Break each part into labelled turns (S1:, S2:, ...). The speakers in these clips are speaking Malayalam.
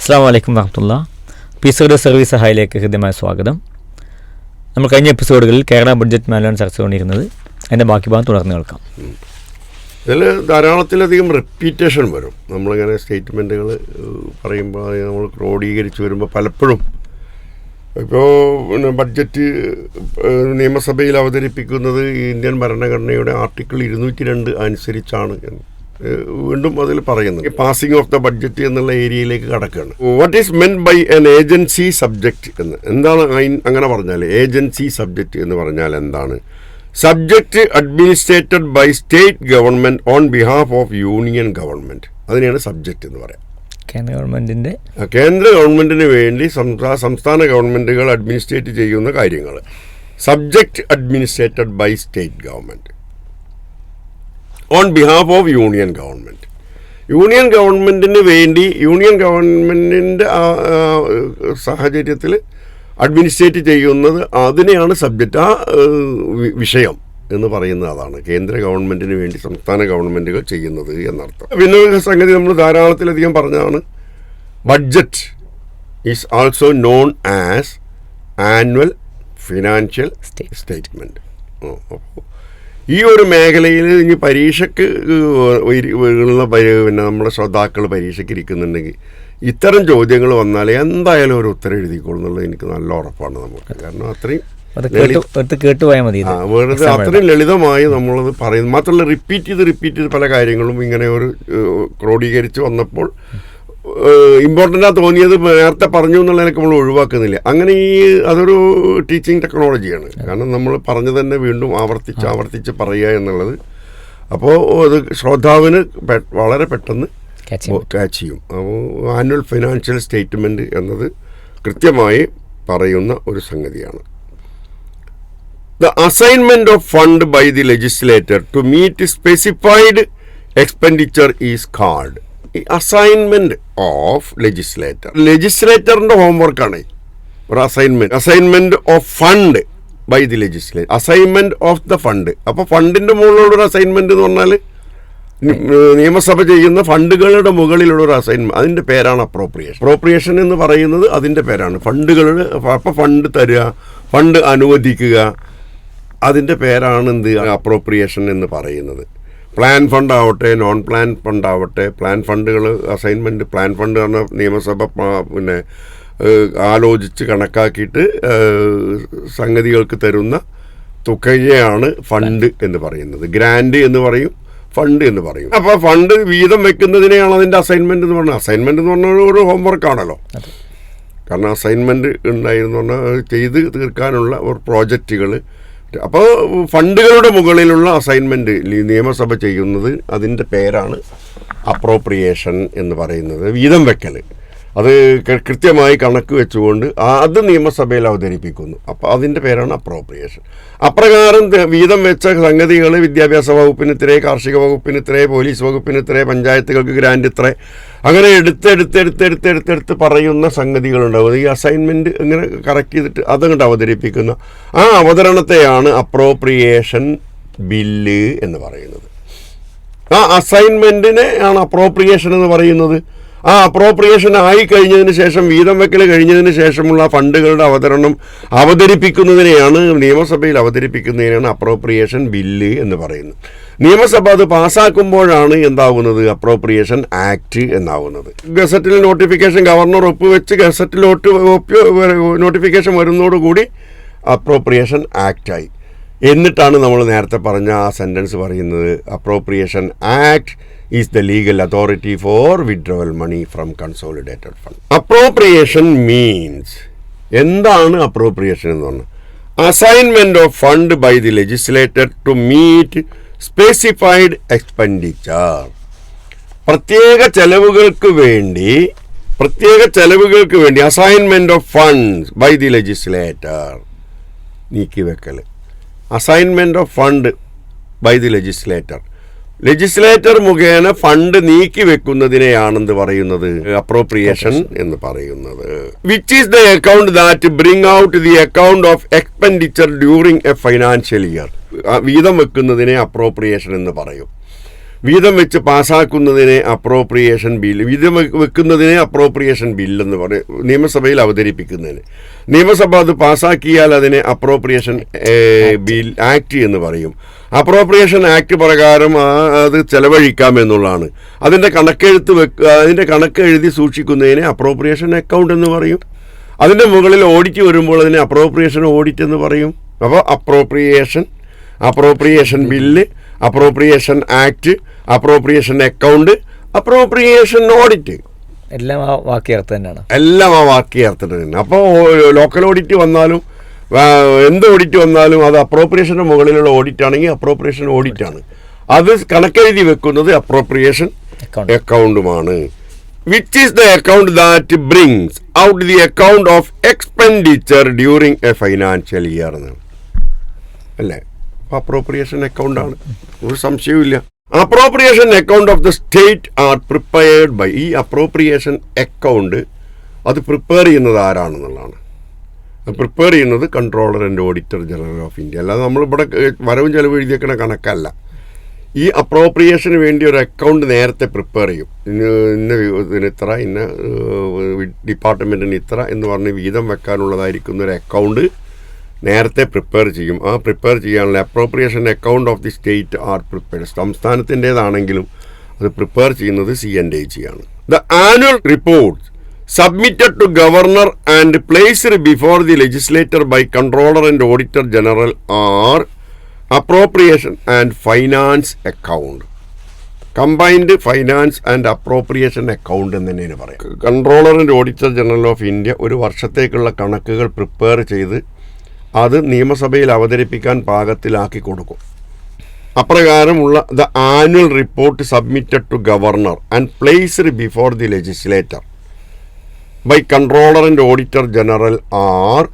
S1: അസ്സാം വലൈക്കും വറഹ്മത്തുള്ള. പീസ് സർവീസ് സഹായിലേക്ക് ഹൃദ്യമായ സ്വാഗതം. നമ്മൾ കഴിഞ്ഞ എപ്പിസോഡുകളിൽ കേരള ബഡ്ജറ്റ് മാനുവൽ ചർച്ച കൊണ്ടിരുന്നത് അതിൻ്റെ ബാക്കി ഭാഗം തുടർന്ന് കേൾക്കാം.
S2: ഇതിൽ ധാരാളത്തിലധികം റിപ്പീറ്റേഷൻ വരും. നമ്മളിങ്ങനെ സ്റ്റേറ്റ്മെൻറ്റുകൾ പറയുമ്പോൾ നമ്മൾ ക്രോഡീകരിച്ച് വരുമ്പോൾ പലപ്പോഴും ഇപ്പോൾ ബഡ്ജറ്റ് നിയമസഭയിൽ അവതരിപ്പിക്കുന്നത് ഇന്ത്യൻ ഭരണഘടനയുടെ ആർട്ടിക്കിൾ 202 അനുസരിച്ചാണ് എന്ന് വീണ്ടും അതിൽ പറയുന്നത്. പാസിംഗ് ഓഫ് ദ ബഡ്ജറ്റ് എന്നുള്ള ഏരിയയിലേക്ക് കടക്കുകയാണ്. What is meant by an agency subject എന്ന് എന്താണ് അങ്ങനെ പറഞ്ഞാൽ? ഏജൻസി സബ്ജക്റ്റ് എന്ന് പറഞ്ഞാൽ എന്താണ്? Subject administrated by state government on behalf of union government. അതിനെയാണ് സബ്ജക്റ്റ് എന്ന് പറയാം. കേന്ദ്ര ഗവൺമെൻറ്റിന് വേണ്ടി സംസ്ഥാന ഗവൺമെൻറ്റുകൾ അഡ്മിനിസ്ട്രേറ്റ് ചെയ്യുന്ന കാര്യങ്ങൾ subject administrated by state government on behalf of union government. Union ഗവൺമെൻറ്റിന് വേണ്ടി യൂണിയൻ ഗവൺമെൻറ്റിൻ്റെ സാഹചര്യത്തിൽ അഡ്മിനിസ്ട്രേറ്റ് ചെയ്യുന്നത് അതിനെയാണ് സബ്ജക്റ്റ്. ആ വിഷയം എന്ന് പറയുന്നത് അതാണ് കേന്ദ്ര ഗവൺമെൻറ്റിന് വേണ്ടി സംസ്ഥാന ഗവൺമെൻറ്റുകൾ ചെയ്യുന്നത് എന്നർത്ഥം. പിന്നെ ഒരു സംഗതി നമ്മൾ ധാരാളത്തിലധികം പറഞ്ഞതാണ്. Budget is also known as annual financial statement. ഈ ഒരു മേഖലയിൽ ഇനി പരീക്ഷയ്ക്ക് ഉള്ള പിന്നെ നമ്മുടെ ശ്രോതാക്കൾ പരീക്ഷയ്ക്ക് ഇരിക്കുന്നുണ്ടെങ്കിൽ ഇത്തരം ചോദ്യങ്ങൾ വന്നാൽ എന്തായാലും ഒരു ഉത്തരം എഴുതിക്കോളും എന്നുള്ളത് എനിക്ക് നല്ല ഉറപ്പാണ് നമുക്ക്. കാരണം അത്രയും വെറുതെ അത്രയും ലളിതമായി നമ്മളത് പറയുന്നത് മാത്രമല്ല റിപ്പീറ്റ് ചെയ്ത് പല കാര്യങ്ങളും ഇങ്ങനെ ഒരു ക്രോഡീകരിച്ച് വന്നപ്പോൾ ഇമ്പോർട്ടൻ്റാ തോന്നിയത് നേരത്തെ പറഞ്ഞു എന്നുള്ളതിനൊക്കെ നമ്മൾ ഒഴിവാക്കുന്നില്ല. അങ്ങനെ അതൊരു ടീച്ചിങ് ടെക്നോളജിയാണ്. കാരണം നമ്മൾ പറഞ്ഞു തന്നെ വീണ്ടും ആവർത്തിച്ച് പറയുക എന്നുള്ളത്. അപ്പോൾ അത് ശ്രോതാവിന് വളരെ പെട്ടെന്ന് ക്യാച്ച് ചെയ്യും. അപ്പോൾ ആനുവൽ ഫിനാൻഷ്യൽ സ്റ്റേറ്റ്മെൻറ്റ് എന്നത് കൃത്യമായി പറയുന്ന ഒരു സംഗതിയാണ്. The assignment of fund by the legislator to meet specified expenditure is called. ഈ അസൈൻമെൻറ്റ് ഓഫ് ലെജിസ്ലേറ്ററിൻ്റെ ഹോംവർക്കാണ് ഒരു assignment of fund by the legislator. Assignment of the fund. അപ്പോൾ ഫണ്ടിൻ്റെ മുകളിലുള്ളൊരു അസൈൻമെൻറ്റ് എന്ന് പറഞ്ഞാൽ നിയമസഭ ചെയ്യുന്ന ഫണ്ടുകളുടെ മുകളിലുള്ളൊരു അസൈൻമെൻറ്റ്, അതിൻ്റെ പേരാണ് അപ്രോപ്രിയേഷൻ എന്ന് പറയുന്നത് അതിൻ്റെ പേരാണ്. ഫണ്ടുകളുടെ അപ്പോൾ ഫണ്ട് തരിക, ഫണ്ട് അനുവദിക്കുക, അതിൻ്റെ പേരാണ് എന്ത് അപ്രോപ്രിയേഷൻ എന്ന് പറയുന്നത്. പ്ലാൻ ഫണ്ട് ആവട്ടെ, നോൺ പ്ലാൻ ഫണ്ട് ആവട്ടെ, പ്ലാൻ ഫണ്ടുകൾ അസൈൻമെൻറ്റ്, പ്ലാൻ ഫണ്ട് പറഞ്ഞ നിയമസഭ പിന്നെ ആലോചിച്ച് കണക്കാക്കിയിട്ട് സംഗതികൾക്ക് തരുന്ന തുകയാണ് ഫണ്ട് എന്ന് പറയുന്നത്. ഗ്രാൻഡ് എന്ന് പറയും, ഫണ്ട് എന്ന് പറയും. അപ്പോൾ ഫണ്ട് വീതം വെക്കുന്നതിനെയാണ് അതിൻ്റെ അസൈൻമെൻറ്റ് എന്ന് പറഞ്ഞാൽ. അസൈൻമെൻറ്റ് എന്ന് പറഞ്ഞാൽ ഒരു ഹോംവർക്കാണല്ലോ. കാരണം അസൈൻമെൻറ്റ് ഉണ്ടായിരുന്നു പറഞ്ഞാൽ ചെയ്ത് തീർക്കാനുള്ള ഒരു പ്രോജക്റ്റുകൾ. അപ്പോൾ ഫണ്ടുകളുടെ മുകളിലുള്ള അസൈൻമെൻറ്റ് നിയമസഭ ചെയ്യുന്നത് അതിൻ്റെ പേരാണ് അപ്രോപ്രിയേഷൻ എന്ന് പറയുന്നത്. വീതം വെക്കൽ, അത് കൃത്യമായി കണക്ക് വെച്ചുകൊണ്ട് അത് നിയമസഭയിൽ അവതരിപ്പിക്കുന്നു. അപ്പോൾ അതിൻ്റെ പേരാണ് അപ്രോപ്രിയേഷൻ. അപ്രകാരം വീതം വെച്ച സംഗതികൾ വിദ്യാഭ്യാസ വകുപ്പിന് ഇത്രേ, കാർഷിക വകുപ്പിന് ഇത്രേ, പോലീസ് വകുപ്പിന് ഇത്രേ, പഞ്ചായത്തുകൾക്ക് ഗ്രാൻഡ് ഇത്രേ, അങ്ങനെ എടുത്ത് പറയുന്ന സംഗതികളുണ്ടാവും. ഈ അസൈൻമെൻറ്റ് ഇങ്ങനെ കറക്റ്റ് ചെയ്തിട്ട് അതങ്ങോട്ട് അവതരിപ്പിക്കുന്ന ആ അവതരണത്തെയാണ് അപ്രോപ്രിയേഷൻ ബില്ല് എന്ന് പറയുന്നത്. ആ അസൈൻമെൻറ്റിനെ ആണ് അപ്രോപ്രിയേഷൻ എന്ന് പറയുന്നത്. ആ അപ്രോപ്രിയേഷൻ ആയി കഴിഞ്ഞതിന് ശേഷം, വീതം വെക്കൽ കഴിഞ്ഞതിന് ശേഷമുള്ള ഫണ്ടുകളുടെ അവതരിപ്പിക്കുന്നതിനെയാണ് നിയമസഭയിൽ അവതരിപ്പിക്കുന്നതിനാണ് അപ്രോപ്രിയേഷൻ ബില്ല് എന്ന് പറയുന്നത്. നിയമസഭ അത് പാസ്സാക്കുമ്പോഴാണ് എന്താവുന്നത്? അപ്രോപ്രിയേഷൻ ആക്ട് എന്നാവുന്നത്. ഗസറ്റിൽ നോട്ടിഫിക്കേഷൻ ഗവർണർ ഒപ്പുവെച്ച് ഗസറ്റിൽ നോട്ടിഫിക്കേഷൻ വരുന്നതോടുകൂടി അപ്രോപ്രിയേഷൻ ആക്റ്റായി. എന്നിട്ടാണ് നമ്മൾ നേരത്തെ പറഞ്ഞ ആ സെൻറ്റൻസ് പറയുന്നത്, appropriation act is the legal authority for withdrawal money from consolidated fund. Appropriation means, എന്താണ് അപ്രോപ്രിയേഷൻ എന്ന് പറഞ്ഞാൽ? Assignment of fund by the legislator to meet specified expenditure. പ്രത്യേക ചെലവുകൾക്ക് വേണ്ടി assignment of funds by the legislator, നീക്കിവെക്കൽ. Assignment of fund by the legislator മുഖേന ഫണ്ട് നീക്കി വെക്കുന്നതിനെയാണെന്ന് പറയുന്നത് അപ്രോപ്രിയേഷൻ എന്ന് പറയുന്നത്. Which is the account that bring out the account of expenditure during a financial year. വീതം വെക്കുന്നതിനെ അപ്രോപ്രിയേഷൻ എന്ന് പറയും. വീതം വെച്ച് പാസ്സാക്കുന്നതിനെ അപ്രോപ്രിയേഷൻ ബിൽ, വീതം വെക്കുന്നതിനെ അപ്രോപ്രിയേഷൻ ബില്ലെന്ന് പറയും, നിയമസഭയിൽ അവതരിപ്പിക്കുന്നതിന്. നിയമസഭ അത് പാസ്സാക്കിയാൽ അതിനെ അപ്രോപ്രിയേഷൻ ബിൽ ആക്ട് എന്ന് പറയും. അപ്രോപ്രിയേഷൻ ആക്ട് പ്രകാരം അത് ചെലവഴിക്കാമെന്നുള്ളതാണ്. അതിൻ്റെ കണക്ക് എഴുതി സൂക്ഷിക്കുന്നതിനെ അപ്രോപ്രിയേഷൻ അക്കൗണ്ട് എന്ന് പറയും. അതിൻ്റെ മുകളിൽ ഓഡിറ്റ് വരുമ്പോൾ അതിനെ അപ്രോപ്രിയേഷൻ ഓഡിറ്റ് എന്ന് പറയും. അപ്പോൾ appropriation bill, appropriation act, appropriation account, appropriation audit
S1: എല്ലാം ആ വാക്യാർത്ഥം തന്നെയാണ്.
S2: എല്ലാം ആ വാക്യാർത്ഥം തന്നെ. അപ്പോൾ ലോക്കൽ ഓഡിറ്റ് വന്നാലും എന്ത് ഓഡിറ്റ് വന്നാലും അത് അപ്രോപ്രിയേഷൻ്റെ മുകളിലുള്ള ഓഡിറ്റ് ആണെങ്കിൽ അപ്രോപ്രിയേഷൻ ഓഡിറ്റാണ്. അത് കണക്കെഴുതി വെക്കുന്നത് അപ്രോപ്രിയേഷൻ അക്കൗണ്ടുമാണ്. Which is the account that brings out the account of expenditure during a financial year എന്നാണ് അല്ലേ? അപ്രോപ്രിയേഷൻ അക്കൗണ്ടാണ്, ഒരു സംശയവുമില്ല. Appropriation account of the state are prepared by, ഈ അപ്രോപ്രിയേഷൻ അക്കൗണ്ട് അത് പ്രിപ്പയർ ചെയ്യുന്നത് ആരാണെന്നുള്ളതാണ്. പ്രിപ്പയർ ചെയ്യുന്നത് controller and auditor general of India. അല്ലാതെ നമ്മളിവിടെ വരവും ചെലവ് എഴുതിയേക്കണ കണക്കല്ല. ഈ അപ്രോപ്രിയേഷന് വേണ്ടി ഒരു അക്കൗണ്ട് നേരത്തെ പ്രിപ്പയർ ചെയ്യും. ഇതിന് ഇത്ര, ഇന്ന ഡിപ്പാർട്ട്മെൻറ്റിന് ഇത്ര എന്ന് പറഞ്ഞ് വീതം വെക്കാനുള്ളതായിരിക്കുന്ന ഒരു അക്കൗണ്ട് നേരത്തെ പ്രിപ്പയർ ചെയ്യും. ആ പ്രിപ്പയർ ചെയ്യാനുള്ള appropriation account of the state are prepared. സംസ്ഥാനത്തിൻ്റേതാണെങ്കിലും അത് പ്രിപ്പയർ ചെയ്യുന്നത് CNDG ആണ്. The annual report submitted to governor and placed before the legislator by controller and auditor general are appropriation and finance account. Combined finance and appropriation account എന്ന് തന്നെയാണ് പറയുക. Controller and auditor general of India ഒരു വർഷത്തേക്കുള്ള കണക്കുകൾ പ്രിപ്പയർ ചെയ്ത് അത് നിയമസഭയിൽ അവതരിപ്പിക്കാൻ പാകത്തിലാക്കി കൊടുക്കും. അപ്രകാരമുള്ള the annual report submitted to governor and placed before the legislator by controller and auditor general are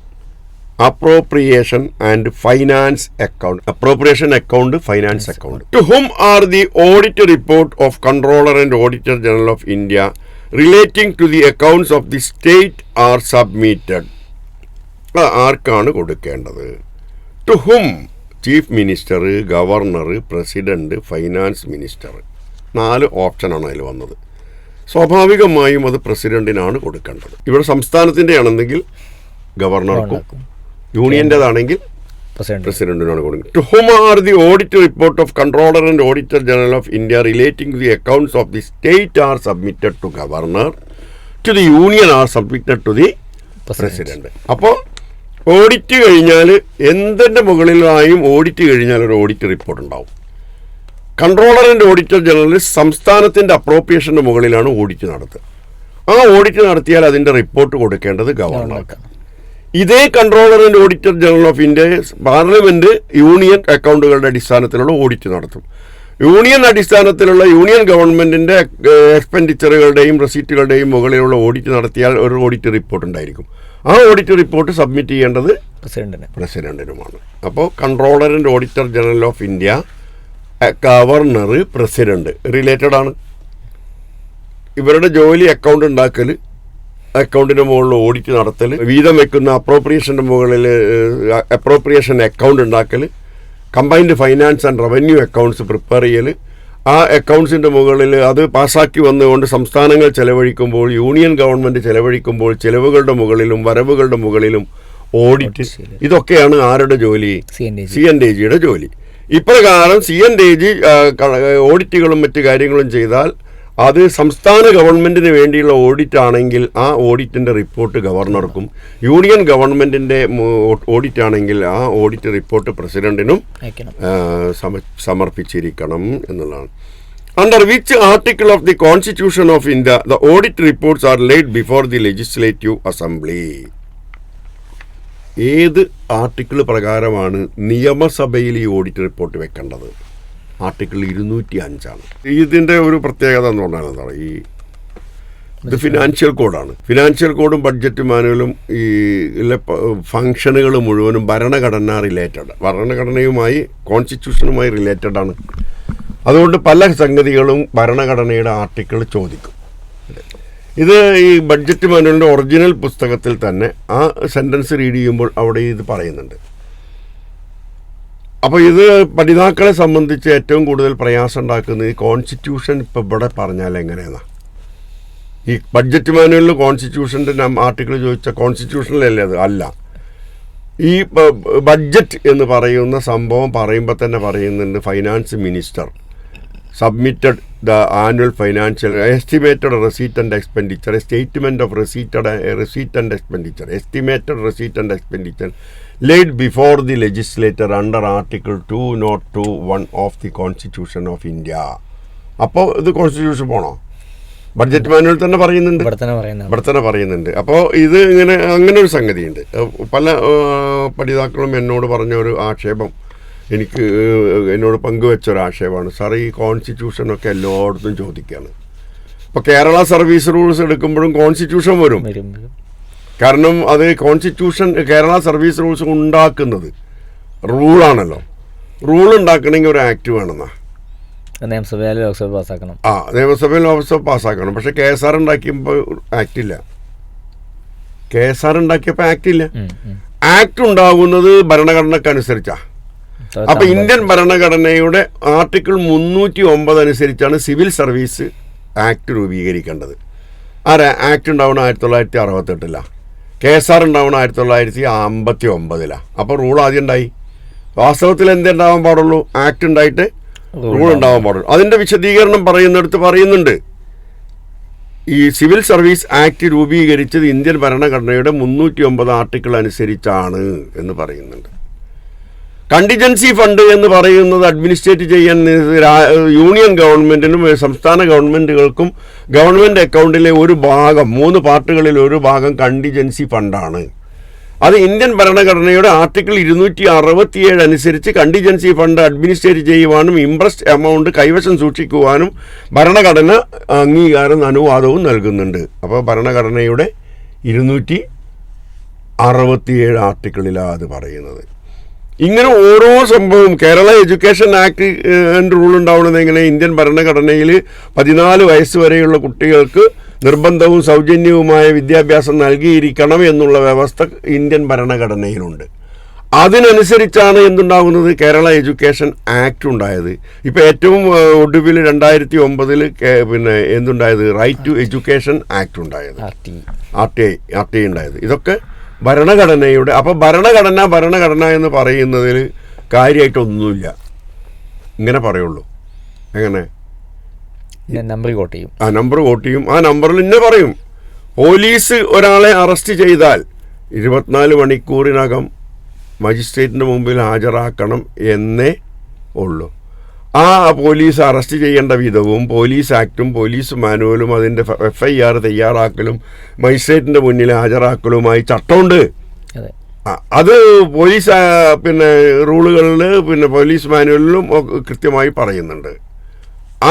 S2: appropriation and finance account. Appropriation account, finance account. To whom are the audit report of controller and auditor general of India relating to the accounts of the state are submitted? ആർക്കാണ് കൊടുക്കേണ്ടത്? To whom? Chief minister, governor, president, finance minister. 4 ഓപ്ഷനാണ് അതിൽ വന്നത്. സ്വാഭാവികമായും അത് പ്രസിഡന്റിനാണ് കൊടുക്കേണ്ടത്. ഇവിടെ സംസ്ഥാനത്തിൻ്റെ ആണെങ്കിൽ ഗവർണർക്കും, യൂണിയൻ്റെതാണെങ്കിൽ പ്രസിഡന്റിനാണ് കൊടുക്കുന്നത്. To whom are the audit report of controller and auditor general of India relating the accounts of the state are submitted to governor, to the union are submitted to the president. അപ്പോൾ ഓഡിറ്റ് കഴിഞ്ഞാൽ എന്തിൻ്റെ മുകളിലായും ഓഡിറ്റ് കഴിഞ്ഞാൽ ഒരു ഓഡിറ്റ് റിപ്പോർട്ട് ഉണ്ടാവും. കൺട്രോളർ ആൻഡ് ഓഡിറ്റർ ജനറൽ സംസ്ഥാനത്തിൻ്റെ അപ്രോപ്രിയേഷൻ്റെ മുകളിലാണ് ഓഡിറ്റ് നടത്തുക. ആ ഓഡിറ്റ് നടത്തിയാൽ അതിൻ്റെ റിപ്പോർട്ട് കൊടുക്കേണ്ടത് ഗവർണർക്ക്. ഇതേ controller and auditor general of India parliament union അക്കൗണ്ടുകളുടെ അടിസ്ഥാനത്തിലുള്ള ഓഡിറ്റ് നടത്തും. യൂണിയൻ അടിസ്ഥാനത്തിലുള്ള യൂണിയൻ ഗവൺമെൻറ്റിൻ്റെ എക്സ്പെൻഡിച്ചറുകളുടെയും റെസീറ്റുകളുടെയും മുകളിലുള്ള ഓഡിറ്റ് നടത്തിയാൽ ഒരു ഓഡിറ്റ് റിപ്പോർട്ട് ഉണ്ടായിരിക്കും. ആ ഓഡിറ്റ് റിപ്പോർട്ട് സബ്മിറ്റ് ചെയ്യേണ്ടത് പ്രസിഡന്റിനുമാണ്. അപ്പോൾ controller and auditor general of India, governor, president related ആണ്. ഇവരുടെ ജോലി അക്കൗണ്ട് ഉണ്ടാക്കൽ, അക്കൗണ്ടിൻ്റെ മുകളിൽ ഓഡിറ്റ് നടത്തൽ, വീതം വെക്കുന്ന അപ്രോപ്രിയേഷൻ്റെ മുകളിൽ അപ്രോപ്രിയേഷൻ അക്കൗണ്ട് ഉണ്ടാക്കൽ, combined finance and revenue accounts prepare ചെയ്യൽ, ആ അക്കൗണ്ട്സിൻ്റെ മുകളിൽ അത് പാസ്സാക്കി വന്നുകൊണ്ട് സംസ്ഥാനങ്ങൾ ചെലവഴിക്കുമ്പോൾ, യൂണിയൻ ഗവൺമെൻറ് ചെലവഴിക്കുമ്പോൾ ചെലവുകളുടെ മുകളിലും വരവുകളുടെ മുകളിലും ഓഡിറ്റ്. ഇതൊക്കെയാണ് ആരുടെ ജോലി? CNDGയുടെ ജോലി. ഇപ്രകാരം CNDG ഓഡിറ്റുകളും മറ്റു കാര്യങ്ങളും ചെയ്താൽ അത് സംസ്ഥാന ഗവൺമെൻറ്റിന് വേണ്ടിയുള്ള ഓഡിറ്റ് ആണെങ്കിൽ ആ ഓഡിറ്റിൻ്റെ റിപ്പോർട്ട് ഗവർണർക്കും, യൂണിയൻ ഗവൺമെൻറ്റിൻ്റെ ഓഡിറ്റ് ആണെങ്കിൽ ആ ഓഡിറ്റ് റിപ്പോർട്ട് പ്രസിഡന്റിനും സമർപ്പിച്ചിരിക്കണം എന്നുള്ളതാണ്. Under which article of the constitution of India the audit reports R laid before the legislative assembly? ഏത് ആർട്ടിക്കിൾ പ്രകാരമാണ് നിയമസഭയിൽ ഈ ഓഡിറ്റ് റിപ്പോർട്ട് വെക്കേണ്ടത്? ആർട്ടിക്കിൾ 205 ഇതിൻ്റെ ഒരു പ്രത്യേകത എന്ന് പറഞ്ഞാൽ എന്താണ്? ഇത് ഫിനാൻഷ്യൽ കോഡാണ്. ഫിനാൻഷ്യൽ കോഡും ബഡ്ജറ്റ് മാനുവലും ഈ ഫങ്ഷനുകൾ മുഴുവനും ഭരണഘടനയുമായി കോൺസ്റ്റിറ്റ്യൂഷനുമായി റിലേറ്റഡ് ആണ്. അതുകൊണ്ട് പല സംഗതികളും ഭരണഘടനയുടെ ആർട്ടിക്കിൾ ചോദിക്കും. ഇത് ഈ ബഡ്ജറ്റ് മാനുവലിൻ്റെ ഒറിജിനൽ പുസ്തകത്തിൽ തന്നെ ആ സെൻറ്റൻസ് റീഡ് ചെയ്യുമ്പോൾ അവിടെ ഇത് പറയുന്നുണ്ട്. അപ്പോൾ ഇത് പഠിതാക്കളെ സംബന്ധിച്ച് ഏറ്റവും കൂടുതൽ പ്രയാസം ഉണ്ടാക്കുന്നത് ഈ കോൺസ്റ്റിറ്റ്യൂഷൻ ഇപ്പോൾ ഇവിടെ പറഞ്ഞാൽ എങ്ങനെയാണ്? ഈ ബഡ്ജറ്റ് മാനുവലിൽ കോൺസ്റ്റിറ്റ്യൂഷൻ്റെ ആർട്ടിക്കിൾ ചോദിച്ച കോൺസ്റ്റിറ്റ്യൂഷനിലല്ലേ അത്? അല്ല. ഈ ബഡ്ജറ്റ് എന്ന് പറയുന്ന സംഭവം പറയുമ്പോൾ തന്നെ പറയുന്നുണ്ട്, finance minister submitted the annual financial estimated receipt and expenditure, a statement of receipt and expenditure, estimated receipt and expenditure laid before the legislator under Article 202(1) of the Constitution of India. അപ്പോൾ ഇത് കോൺസ്റ്റിറ്റ്യൂഷൻ പോണോ? ബഡ്ജറ്റ് മാനുവൽ തന്നെ പറയുന്നുണ്ട്, ഇവിടെ തന്നെ പറയുന്നുണ്ട്. അപ്പോൾ ഇത് അങ്ങനെ ഒരു സംഗതിയുണ്ട്. പല പഠിതാക്കളും എന്നോട് പറഞ്ഞ ഒരു ആക്ഷേപം, എന്നോട് പങ്കുവെച്ച ഒരു ആക്ഷേപമാണ്, സാർ ഈ കോൺസ്റ്റിറ്റ്യൂഷനൊക്കെ എല്ലായിടത്തും ചോദിക്കുകയാണ്. ഇപ്പോൾ കേരള സർവീസ് റൂൾസ് എടുക്കുമ്പോഴും കോൺസ്റ്റിറ്റ്യൂഷൻ വരും. കാരണം അത് കോൺസ്റ്റിറ്റ്യൂഷൻ കേരള സർവീസ് റൂൾസ് ഉണ്ടാക്കുന്നത് റൂളാണല്ലോ. റൂൾ ഉണ്ടാക്കണമെങ്കിൽ ഒരു ആക്ട് വേണമെന്നാ.
S1: നിയമസഭയിൽ ലോക്സഭ പാസ്സാക്കണം.
S2: നിയമസഭയിൽ ലോക്സഭ പാസ്സാക്കണം. പക്ഷെ KSR ഉണ്ടാക്കിയപ്പോൾ ആക്ടില്ല. KSR ഉണ്ടാക്കിയപ്പോൾ ആക്ടില്ല. ആക്ട് ഉണ്ടാകുന്നത് ഭരണഘടനക്കനുസരിച്ചാണ്. അപ്പൊ ഇന്ത്യൻ ഭരണഘടനയുടെ ആർട്ടിക്കിൾ 309 അനുസരിച്ചാണ് സിവിൽ സർവീസ് ആക്ട് രൂപീകരിക്കേണ്ടത്. ആക്ട് ഉണ്ടാവുന്ന 1968 KSR ഉണ്ടാവുന്ന 1959. അപ്പോൾ റൂൾ ആദ്യം ഉണ്ടായി. വാസ്തവത്തിൽ എന്തുണ്ടാവാൻ പാടുള്ളൂ? ആക്ട് ഉണ്ടായിട്ട് റൂൾ ഉണ്ടാവാൻ പാടുള്ളൂ. അതിന്റെ വിശദീകരണം പറയുന്നിടത്ത് പറയുന്നുണ്ട്, ഈ സിവിൽ സർവീസ് ആക്ട് രൂപീകരിച്ചത് ഇന്ത്യൻ ഭരണഘടനയുടെ 309 ആർട്ടിക്കിൾ അനുസരിച്ചാണ് എന്ന് പറയുന്നുണ്ട്. കണ്ടിജൻസി ഫണ്ട് എന്ന് പറയുന്നത് അഡ്മിനിസ്ട്രേറ്റ് ചെയ്യാൻ യൂണിയൻ ഗവൺമെൻറ്റിനും സംസ്ഥാന ഗവൺമെൻറ്റുകൾക്കും ഗവൺമെൻറ് അക്കൗണ്ടിലെ ഒരു ഭാഗം, 3 പാർട്ടുകളിൽ ഒരു ഭാഗം കണ്ടിജൻസി ഫണ്ടാണ്. അത് ഇന്ത്യൻ ഭരണഘടനയുടെ ആർട്ടിക്കിൾ 267 അനുസരിച്ച് കണ്ടിജൻസി ഫണ്ട് അഡ്മിനിസ്ട്രേറ്റ് ചെയ്യുവാനും ഇംപ്രസ്ഡ് എമൗണ്ട് കൈവശം സൂക്ഷിക്കുവാനും ഭരണഘടന അംഗീകാരം അനുവാദവും നൽകുന്നുണ്ട്. അപ്പോൾ ഭരണഘടനയുടെ 267 ആർട്ടിക്കിളിലാണ് അത് പറയുന്നത്. ഇങ്ങനെ ഓരോ സംഭവവും കേരള എഡ്യൂക്കേഷൻ ആക്ട് റൂൾ ഉണ്ടാവുന്നത് എങ്ങനെ? ഇന്ത്യൻ ഭരണഘടനയിൽ 14 വയസ്സ് വരെയുള്ള കുട്ടികൾക്ക് നിർബന്ധവും സൗജന്യവുമായ വിദ്യാഭ്യാസം നൽകിയിരിക്കണം എന്നുള്ള വ്യവസ്ഥ ഇന്ത്യൻ ഭരണഘടനയിലുണ്ട്. അതിനനുസരിച്ചാണ് എന്തുണ്ടാകുന്നത്? കേരള എഡ്യൂക്കേഷൻ ആക്ട് ഉണ്ടായത്. ഇപ്പോൾ ഏറ്റവും ഒടുവിൽ 2009 പിന്നെ എന്തുണ്ടായത്? റൈറ്റ് ടു എഡ്യൂക്കേഷൻ ആക്ട് ഉണ്ടായത്, RTI ഉണ്ടായത്. ഇതൊക്കെ ഭരണഘടനയുടെ. അപ്പോൾ ഭരണഘടന എന്ന് പറയുന്നതിൽ കാര്യമായിട്ടൊന്നുമില്ല. ഇങ്ങനെ പറയുള്ളൂ. എങ്ങനെ?
S1: നമ്പർ കോട്ട് ചെയ്യും.
S2: നമ്പർ കോട്ട് ചെയ്യും. ആ നമ്പറിൽ ഇന്നെ പറയും. പോലീസ് ഒരാളെ അറസ്റ്റ് ചെയ്താൽ 24 മണിക്കൂറിനകം മജിസ്ട്രേറ്റിൻ്റെ മുമ്പിൽ ഹാജരാക്കണം എന്നേ ഉള്ളൂ. ആ പോലീസ് അറസ്റ്റ് ചെയ്യേണ്ട വിധവും പോലീസ് ആക്റ്റും പോലീസ് മാനുവലും അതിൻ്റെ FIR തയ്യാറാക്കലും മജിസ്ട്രേറ്റിൻ്റെ മുന്നിൽ ഹാജരാക്കലുമായി ചട്ടമുണ്ട്. അത് പോലീസ് പിന്നെ റൂളുകളിൽ പിന്നെ പോലീസ് മാനുവലിലും കൃത്യമായി പറയുന്നുണ്ട്.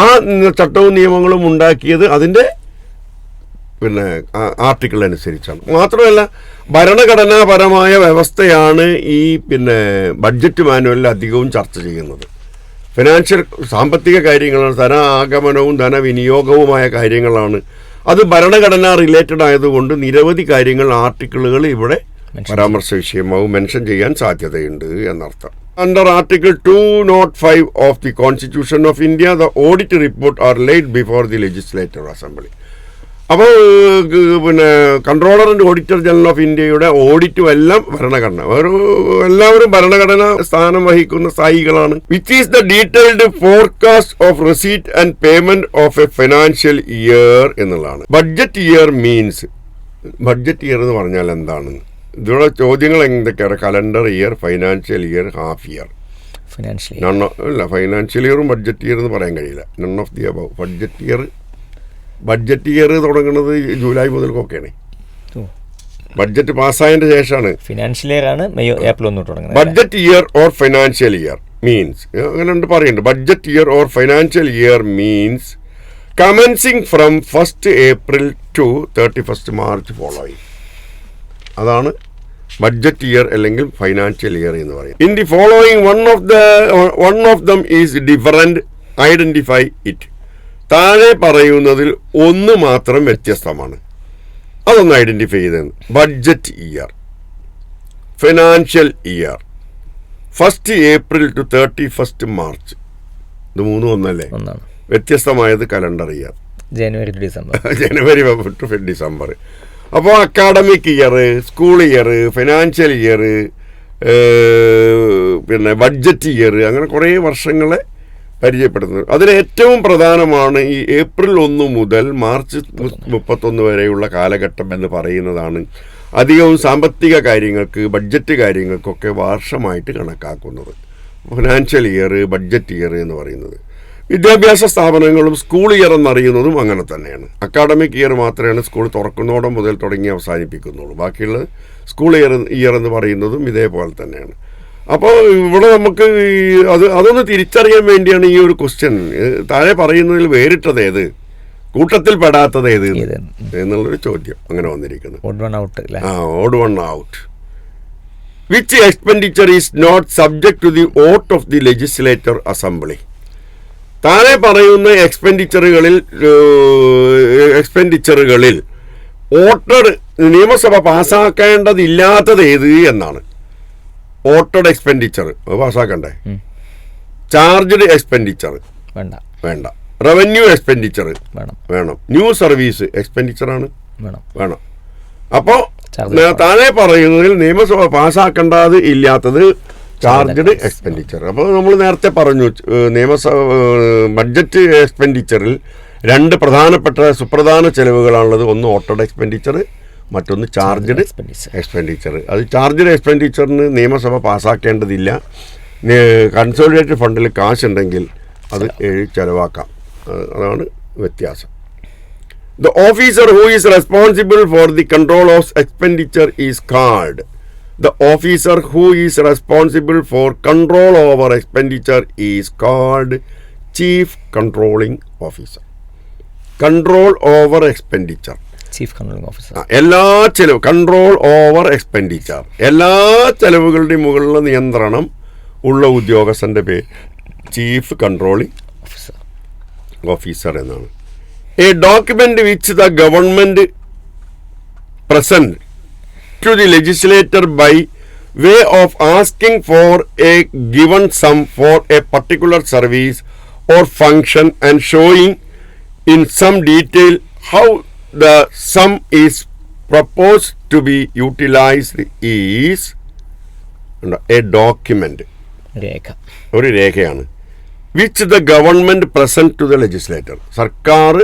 S2: ആ ചട്ടവും നിയമങ്ങളും ഉണ്ടാക്കിയത് അതിൻ്റെ പിന്നെ ആർട്ടിക്കിൾ അനുസരിച്ചാണ്. മാത്രമല്ല ഭരണഘടനാപരമായ വ്യവസ്ഥയാണ് ഈ പിന്നെ ബഡ്ജറ്റ് മാനുവലിൽ അധികവും ചർച്ച ചെയ്യുന്നത്. സാമ്പത്തിക കാര്യങ്ങളാണ്, ധനാഗമനവും ധനവിനിയോഗവുമായ കാര്യങ്ങളാണ്. അത് ഭരണഘടന റിലേറ്റഡ് ആയതുകൊണ്ട് നിരവധി കാര്യങ്ങൾ ആർട്ടിക്കിളുകൾ ഇവിടെ പരാമർശ വിഷയമാവും, മെൻഷൻ ചെയ്യാൻ സാധ്യതയുണ്ട് എന്നർത്ഥം. Under Article 205 of the Constitution of India, the audit report are laid before the Legislative Assembly. അപ്പോൾ പിന്നെ controller and auditor general of ഇന്ത്യയുടെ ഓഡിറ്റും എല്ലാം ഭരണഘടന, എല്ലാവരും ഭരണഘടന സ്ഥാനം വഹിക്കുന്ന സ്ഥായികളാണ്. Which is the detailed forecast of receipt and payment of a financial year എന്നുള്ളതാണ്. Budget year means, budget year എന്ന് പറഞ്ഞാൽ എന്താണ്? ഇതിലുള്ള ചോദ്യങ്ങൾ എന്തൊക്കെയാണ്? Calendar year, financial year, half year. Financial ഇയറും ബഡ്ജറ്റ് ഇയർ എന്ന് പറയാൻ കഴിയില്ല. None of the above. Budget year തുടങ്ങുന്നത് ജൂലൈ മുതൽക്കൊക്കെയാണ്. ബഡ്ജറ്റ് പാസ്സായതിന്റെ ശേഷമാണ്
S1: ഫിനാൻഷ്യൽ ഇയർ ആണ് ഏപ്രിൽ 1 തുടങ്ങുന്നത്.
S2: Budget year or financial year means, അങ്ങനെ ഉണ്ട് പറയുന്നുണ്ട്. Budget year or financial year means commencing from 1st April to 31st March following. അതാണ് ബഡ്ജറ്റ് ഇയർ അല്ലെങ്കിൽ ഫൈനാൻഷ്യൽ ഇയർ എന്ന് പറയും. In the following one of them is different, identify it. താഴെ പറയുന്നതിൽ ഒന്ന് മാത്രം വ്യത്യസ്തമാണ്, അതൊന്ന് ഐഡന്റിഫൈ ചെയ്തത്. Budget year, financial year, 1 April to 31 March. ഇത് 3 ഒന്നല്ലേ?
S1: ഒന്നാണ്.
S2: വ്യത്യസ്തമായത് calendar year.
S1: January to December.
S2: January to December. അപ്പോൾ academic year, school year, financial year, പിന്നെ ബഡ്ജറ്റ് ഇയർ, അങ്ങനെ കുറേ വർഷങ്ങളെ പരിചയപ്പെടുത്തുന്നത്. അതിൽ ഏറ്റവും പ്രധാനമാണ് ഈ ഏപ്രിൽ 1 മുതൽ മാർച്ച് 31 വരെയുള്ള കാലഘട്ടം എന്ന് പറയുന്നതാണ് അധികവും സാമ്പത്തിക കാര്യങ്ങൾക്ക്, ബഡ്ജറ്റ് കാര്യങ്ങൾക്കൊക്കെ വർഷമായിട്ട് കണക്കാക്കുന്നത്. ഫിനാൻഷ്യൽ ഇയർ, ബഡ്ജറ്റ് ഇയർ എന്ന് പറയുന്നത്. വിദ്യാഭ്യാസ സ്ഥാപനങ്ങളും സ്കൂൾ ഇയർ എന്നറിയുന്നതും അങ്ങനെ തന്നെയാണ്. അക്കാഡമിക് ഇയർ മാത്രമേ സ്കൂൾ തുറക്കുന്നോടം മുതൽ തുടങ്ങി അവസാനിപ്പിക്കുന്നുള്ളൂ. ബാക്കിയുള്ള സ്കൂൾ ഇയർ എന്ന് പറയുന്നതും ഇതേപോലെ തന്നെയാണ്. അപ്പോൾ ഇവിടെ നമുക്ക് അതൊന്ന് തിരിച്ചറിയാൻ വേണ്ടിയാണ് ഈ ഒരു ക്വസ്റ്റ്യൻ. താഴെ പറയുന്നതിൽ വേറിട്ടത് ഏത്, കൂട്ടത്തിൽ പെടാത്തത് ഏത് എന്നുള്ളൊരു ചോദ്യം അങ്ങനെ വന്നിരിക്കുന്നത്. Odd one out. Which expenditure is not subject to the vote of the legislator assembly. താഴെ പറയുന്ന എക്സ്പെൻഡിച്ചറുകളിൽ വോട്ടർ നിയമസഭ പാസ്സാക്കേണ്ടതില്ലാത്തത് ഏത് എന്നാണ്. വോട്ടഡ് എക്സ്പെൻഡിച്ചർ പാസ്സാക്കണ്ടേ? ചാർജ്ഡ് എക്സ്പെൻഡിച്ചർ വേണ്ട. റവന്യൂ എക്സ്പെൻഡിച്ചർ വേണം. ന്യൂ സർവീസ് എക്സ്പെൻഡിച്ചറാണ് വേണം. അപ്പോൾ താഴെ പറയുന്നതിൽ നിയമസഭ പാസ്സാക്കേണ്ടത് ഇല്ലാത്തത് ചാർജ്ഡ് എക്സ്പെൻഡിച്ചർ. അപ്പോൾ നമ്മൾ നേരത്തെ പറഞ്ഞു ബഡ്ജറ്റ് എക്സ്പെൻഡിച്ചറിൽ 2 പ്രധാനപ്പെട്ട സുപ്രധാന ചെലവുകളാണുള്ളത്. ഒന്ന് വോട്ടഡ് എക്സ്പെൻഡിച്ചർ, മറ്റൊന്ന് ചാർജ്ഡ് എക്സ്പെൻഡിച്ചർ. അത് ചാർജ്ഡ് എക്സ്പെൻഡിച്ചറിന് നിയമസഭ പാസ്സാക്കേണ്ടതില്ല. കൺസോളിഡേറ്റഡ് ഫണ്ടിൽ കാശുണ്ടെങ്കിൽ അത് ചെലവാക്കാം. അതാണ് വ്യത്യാസം. The officer who is responsible for the control of expenditure is called. The officer who is responsible for control over expenditure is called Chief Controlling Officer. Control over expenditure.
S1: Chief Controlling Officer.
S2: എല്ലാ ചെലവ്, കൺട്രോൾ ഓവർ എക്സ്പെൻഡിച്ചർ, എല്ലാ ചെലവുകളുടെയും മുകളിലുള്ള നിയന്ത്രണം ഉള്ള ഉദ്യോഗസ്ഥൻ്റെ പേര് ചീഫ് കൺട്രോളിംഗ് ഓഫീസർ എന്നാണ്. A document which the government present to the legislator by way of asking for a given sum for a particular service or function and showing in some detail how the sum is proposed to be utilized is a document. ഒരു രേഖയാണ്. Which the government present to the legislator. സർക്കാർ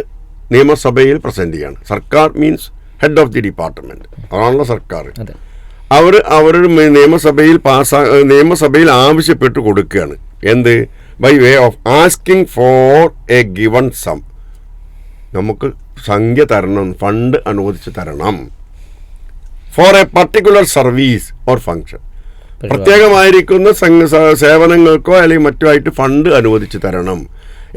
S2: നിയമസഭയിൽ പ്രസന്റ് ചെയ്യാണ്. സർക്കാർ means head of the department, അതാണല്ലോ സർക്കാർ. അവരുടെ നിയമസഭയിൽ ആവശ്യപ്പെട്ട് കൊടുക്കുകയാണ്. എന്ത്? By way of asking for a given sum. നമുക്ക് സംഖ്യ തരണം, ഫണ്ട് അനുവദിച്ച് തരണം. For a particular service or function. പ്രത്യേകമായിരിക്കുന്ന സേവനങ്ങൾക്കോ അല്ലെങ്കിൽ മറ്റുമായിട്ട് ഫണ്ട് അനുവദിച്ച് തരണം.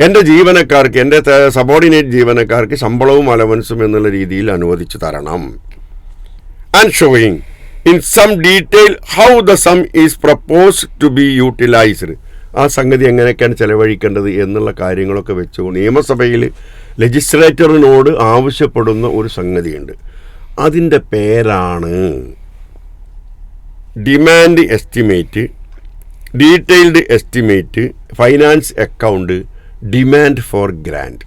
S2: എൻ്റെ ജീവനക്കാർക്ക്, എൻ്റെ സബോർഡിനേറ്റ് ജീവനക്കാർക്ക് ശമ്പളവും അലവൻസും എന്നുള്ള രീതിയിൽ അനുവദിച്ചു തരണം. And showing in some detail how the sum is proposed to be utilised. ആ സംഗതി എങ്ങനെയൊക്കെയാണ് ചെലവഴിക്കേണ്ടത് എന്നുള്ള കാര്യങ്ങളൊക്കെ വെച്ചു നിയമസഭയിൽ ലെജിസ്ലേറ്ററിനോട് ആവശ്യപ്പെടുന്ന ഒരു സംഗതിയുണ്ട്. അതിൻ്റെ പേരാണ് demand estimate, detailed estimate, finance account, demand for grand.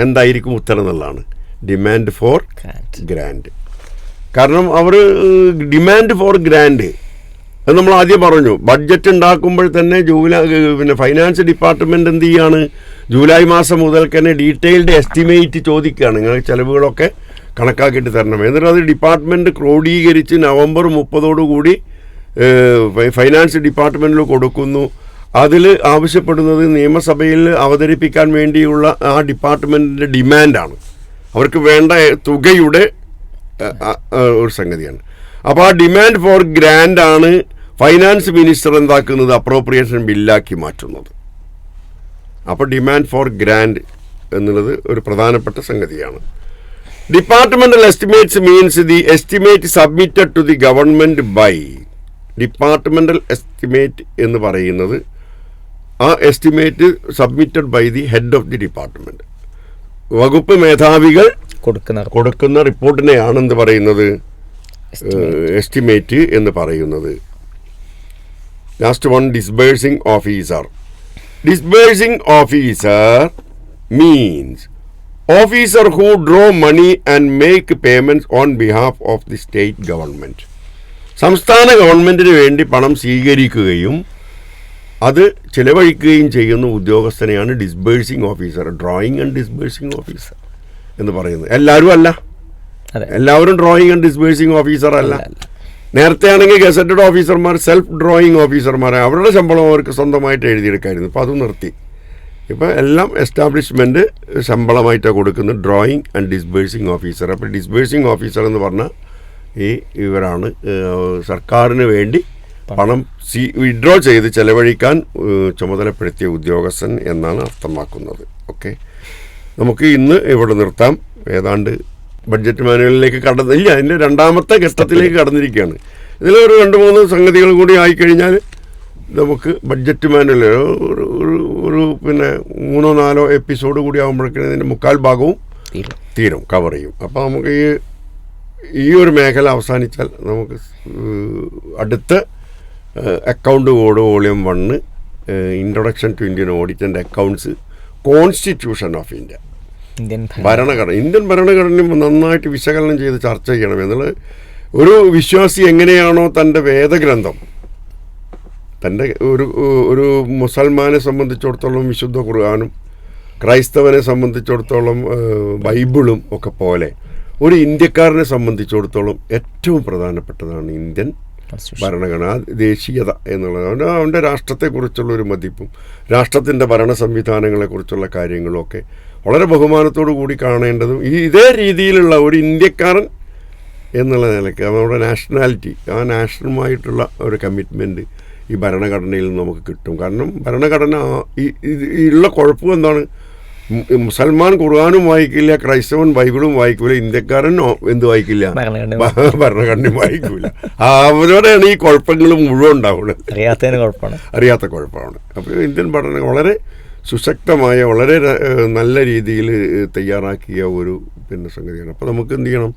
S2: എന്തായിരിക്കും ഉത്തരം എന്നുള്ളതാണ്. Demand for grand. കാരണം അവർ ഡിമാൻഡ് ഫോർ ഗ്രാൻഡ് അത് നമ്മൾ ആദ്യം പറഞ്ഞു. ബഡ്ജറ്റ് ഉണ്ടാക്കുമ്പോൾ തന്നെ ഫൈനാൻസ് ഡിപ്പാർട്ട്മെൻറ്റ് എന്ത് ചെയ്യാണ്, ജൂലൈ മാസം മുതൽ തന്നെ ഡീറ്റെയിൽഡ് എസ്റ്റിമേറ്റ് ചോദിക്കുകയാണ്. നിങ്ങൾ ചിലവുകളൊക്കെ കണക്കാക്കിയിട്ട് തരണം. എന്നിട്ട് അത് ഡിപ്പാർട്ട്മെൻറ്റ് ക്രോഡീകരിച്ച് നവംബർ 30 ഫൈനാൻസ് ഡിപ്പാർട്ട്മെൻറ്റിൽ കൊടുക്കുന്നു. അതിൽ ആവശ്യപ്പെടുന്നത് നിയമസഭയിൽ അവതരിപ്പിക്കാൻ വേണ്ടിയുള്ള ആ ഡിപ്പാർട്ട്മെൻറ്റിൻ്റെ ഡിമാൻഡാണ്. അവർക്ക് വേണ്ട തുകയുടെ ഒരു സംഗതിയാണ്. അപ്പോൾ ആ ഡിമാൻഡ് ഫോർ ഗ്രാൻഡ് ആണ് ഫൈനാൻസ് മിനിസ്റ്റർ എന്താക്കുന്നത്, അപ്രോപ്രിയേഷൻ ബില്ലാക്കി മാറ്റുന്നത്. അപ്പോൾ ഡിമാൻഡ് ഫോർ ഗ്രാൻഡ് എന്നുള്ളത് ഒരു പ്രധാനപ്പെട്ട സംഗതിയാണ്. Departmental estimates means the estimate submitted to the government by. Departmental estimate എന്ന് പറയുന്നത് ആ estimate submitted by the head of the department. വകുപ്പ് മേധാവികൾ കൊടുക്കുന്ന റിപ്പോർട്ടിനെയാണ് എന്ത് പറയുന്നത്, എസ്റ്റിമേറ്റ് എന്ന് പറയുന്നത്. Last one, disbursing officer. Disbursing officer means officer who draw money and make payments on behalf of the state government. സംസ്ഥാന ഗവൺമെൻറ്റിന് വേണ്ടി പണം സ്വീകരിക്കുകയും അത് ചിലവഴിക്കുകയും ചെയ്യുന്ന ഉദ്യോഗസ്ഥനെയാണ് disbursing officer, drawing and disbursing officer എന്ന് പറയുന്നത്. എല്ലാവരും അല്ല, എല്ലാവരും ഡ്രോയിങ് ആൻഡ് ഡിസ്ബേഴ്സിംഗ് ഓഫീസർ അല്ല. നേരത്തെ ആണെങ്കിൽ ഗസറ്റഡ് ഓഫീസർമാർ സെൽഫ് ഡ്രോയിങ് ഓഫീസർമാരെ അവരുടെ ശമ്പളം അവർക്ക് സ്വന്തമായിട്ട് എഴുതിയെടുക്കായിരുന്നു. ഇപ്പോൾ അത് നിർത്തി. ഇപ്പോൾ എല്ലാം എസ്റ്റാബ്ലിഷ്മെൻറ്റ് ശമ്പളമായിട്ടാണ് കൊടുക്കുന്നത്, ഡ്രോയിങ് ആൻഡ് ഡിസ്ബേഴ്സിംഗ് ഓഫീസർ. അപ്പോൾ ഡിസ്ബേഴ്സിംഗ് ഓഫീസർ എന്ന് പറഞ്ഞാൽ ഇവരാണ് സർക്കാരിന് വേണ്ടി പണം വിഡ്രോ ചെയ്ത് ചെലവഴിക്കാൻ ചുമതലപ്പെടുത്തിയ ഉദ്യോഗസ്ഥൻ എന്നാണ് അർത്ഥമാക്കുന്നത്. ഓക്കെ, നമുക്ക് ഇന്ന് ഇവിടെ നിർത്താം. ഏതാണ്ട് ബഡ്ജറ്റ് മാനുവലിലേക്ക് കടന്നില്ല, അതിൻ്റെ രണ്ടാമത്തെ ഘട്ടത്തിലേക്ക് കടന്നിരിക്കുകയാണ്. ഇതിലൊരു 2-3 സംഗതികൾ കൂടി ആയിക്കഴിഞ്ഞാൽ നമുക്ക് ബഡ്ജറ്റ് മാനുവൽ ഒരു 3-4 എപ്പിസോഡ് കൂടി ആകുമ്പോഴേക്കും ഇതിൻ്റെ 1/4 ഭാഗവും തീരും, കവർ ചെയ്യും. അപ്പോൾ നമുക്ക് ഈ ഒരു മേഖല അവസാനിച്ചാൽ നമുക്ക് അടുത്ത account code volume 1 introduction to Indian audit and accounts, constitution of India, ഭരണഘടന, ഇന്ത്യൻ ഭരണഘടനയും നന്നായിട്ട് വിശകലനം ചെയ്ത് ചർച്ച ചെയ്യണം എന്നുള്ളത്. ഒരു വിശ്വാസി എങ്ങനെയാണോ തൻ്റെ വേദഗ്രന്ഥം, തൻ്റെ ഒരു മുസൽമാനെ സംബന്ധിച്ചിടത്തോളം വിശുദ്ധ ഖുർആനും ക്രൈസ്തവനെ സംബന്ധിച്ചിടത്തോളം ബൈബിളും ഒക്കെ പോലെ ഒരു ഇന്ത്യക്കാരനെ സംബന്ധിച്ചിടത്തോളം ഏറ്റവും പ്രധാനപ്പെട്ടതാണ് ഇന്ത്യൻ ഭരണഘടന, ദേശീയത എന്നുള്ളത്. അവൻ്റെ രാഷ്ട്രത്തെക്കുറിച്ചുള്ള ഒരു മതിപ്പും രാഷ്ട്രത്തിൻ്റെ ഭരണ സംവിധാനങ്ങളെക്കുറിച്ചുള്ള കാര്യങ്ങളും ഒക്കെ വളരെ ബഹുമാനത്തോടു കൂടി കാണേണ്ടതും ഇതേ രീതിയിലുള്ള ഒരു ഇന്ത്യക്കാരൻ എന്നുള്ള നിലയ്ക്ക് നമ്മുടെ നാഷണാലിറ്റി, ആ നാഷണലുമായിട്ടുള്ള ഒരു കമ്മിറ്റ്മെൻറ്റ് ഈ ഭരണഘടനയിൽ നിന്ന് നമുക്ക് കിട്ടും. കാരണം ഭരണഘടന ഉള്ള കുഴപ്പം എന്താണ്, മുസൽമാൻ ഖുർആനും വായിക്കില്ല, ക്രൈസ്തവൻ ബൈബിളും വായിക്കില്ല, ഇന്ത്യക്കാരൻ എന്ത് വായിക്കില്ല, ഭരണഘടനയും വായിക്കില്ല. അവരോടെയാണ് ഈ കുഴപ്പങ്ങൾ മുഴുവൻ ഉണ്ടാവുന്നത്, അറിയാത്ത കുഴപ്പമാണ്. അപ്പോൾ ഇന്ത്യൻ ഭരണ വളരെ സുശക്തമായ, വളരെ നല്ല രീതിയിൽ തയ്യാറാക്കിയ ഒരു സംഗതിയാണ്. അപ്പോൾ നമുക്ക് എന്ത് ചെയ്യണം,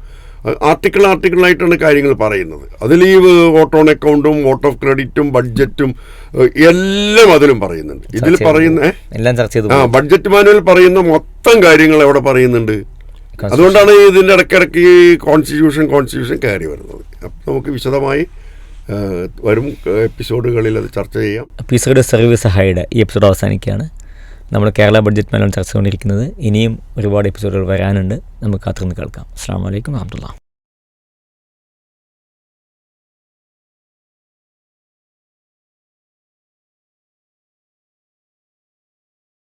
S2: ആർട്ടിക്കിളായിട്ടാണ് കാര്യങ്ങൾ പറയുന്നത്. അതിൽ ഈ വോട്ട് ഓൺ അക്കൗണ്ടും വോട്ട് ഓഫ് ക്രെഡിറ്റും ബഡ്ജറ്റും എല്ലാം അതിലും പറയുന്നുണ്ട്. ഇതിൽ പറയുന്ന ബഡ്ജറ്റ് മാനുവൽ പറയുന്ന മൊത്തം കാര്യങ്ങൾ അവിടെ പറയുന്നുണ്ട്. അതുകൊണ്ടാണ് ഇതിൻ്റെ ഇടയ്ക്കിടയ്ക്ക് കോൺസ്റ്റിറ്റ്യൂഷൻ കയറി വരുന്നത്. അപ്പം നമുക്ക് വിശദമായി വരും എപ്പിസോഡുകളിൽ അത് ചർച്ച ചെയ്യാം.
S1: എപ്പിസോഡ് സർവീസ് സഹായിയുടെ ഈ എപ്പിസോഡ് അവസാനിക്കുകയാണ്. നമ്മൾ കേരള ബഡ്ജറ്റ് മാനുവൽ ചർച്ച കൊണ്ടിരിക്കുന്നത്. ഇനിയും ഒരുപാട് എപ്പിസോഡുകൾ വരാനുണ്ട്, നമുക്ക് കാത്തിരുന്ന് കേൾക്കാം. അസ്സലാമു അലൈക്കും വറഹ്മത്തുള്ളാഹി.